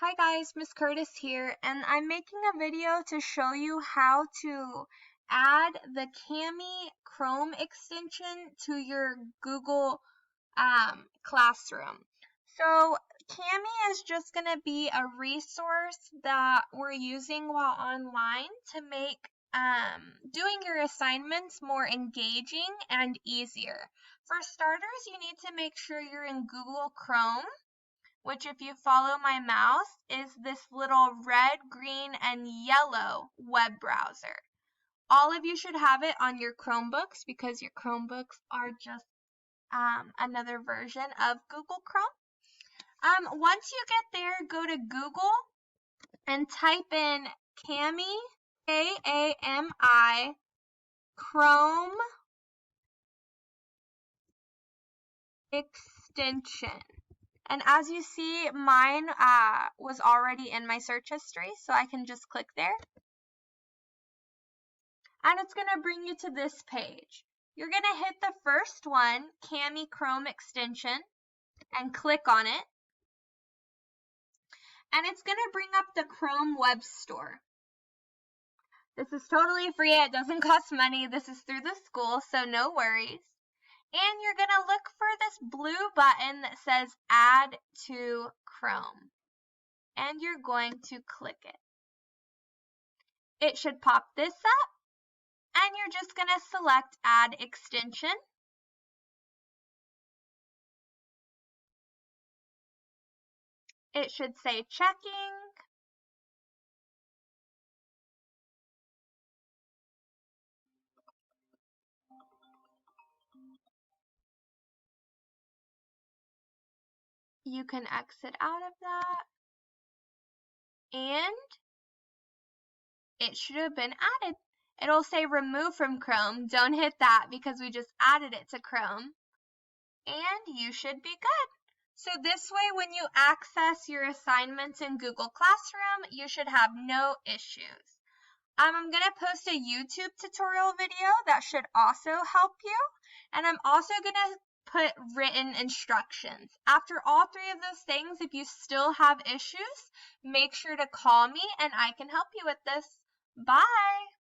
Hi guys, Miss Curtis here, and I'm making a video to show you how to add the Kami Chrome extension to your Google Classroom. So Kami is just going to be a resource that we're using while online to make doing your assignments more engaging and easier. For starters, you need to make sure you're in Google Chrome, which if you follow my mouse is this little red, green, and yellow web browser. All of you should have it on your Chromebooks because your Chromebooks are just another version of Google Chrome. Once you get there, go to Google and type in Kami, K-A-M-I, Chrome extension. And as you see, mine was already in my search history, so I can just click there. And it's going to bring you to this page. You're going to hit the first one, Kami Chrome extension, and click on it. And it's going to bring up the Chrome Web Store. This is totally free. It doesn't cost money. This is through the school, so no worries. And you're going to look for this blue button that says Add to Chrome. And you're going to click it. It should pop this up, and you're just going to select Add Extension. It should say checking. You can exit out of that. And it should have been added. It'll say remove from Chrome. Don't hit that because we just added it to Chrome. And you should be good. So this way, when you access your assignments in Google Classroom, you should have no issues. I'm going to post a YouTube tutorial video that should also help you. And I'm also going to put written instructions. After all three of those things, if you still have issues, make sure to call me and I can help you with this. Bye!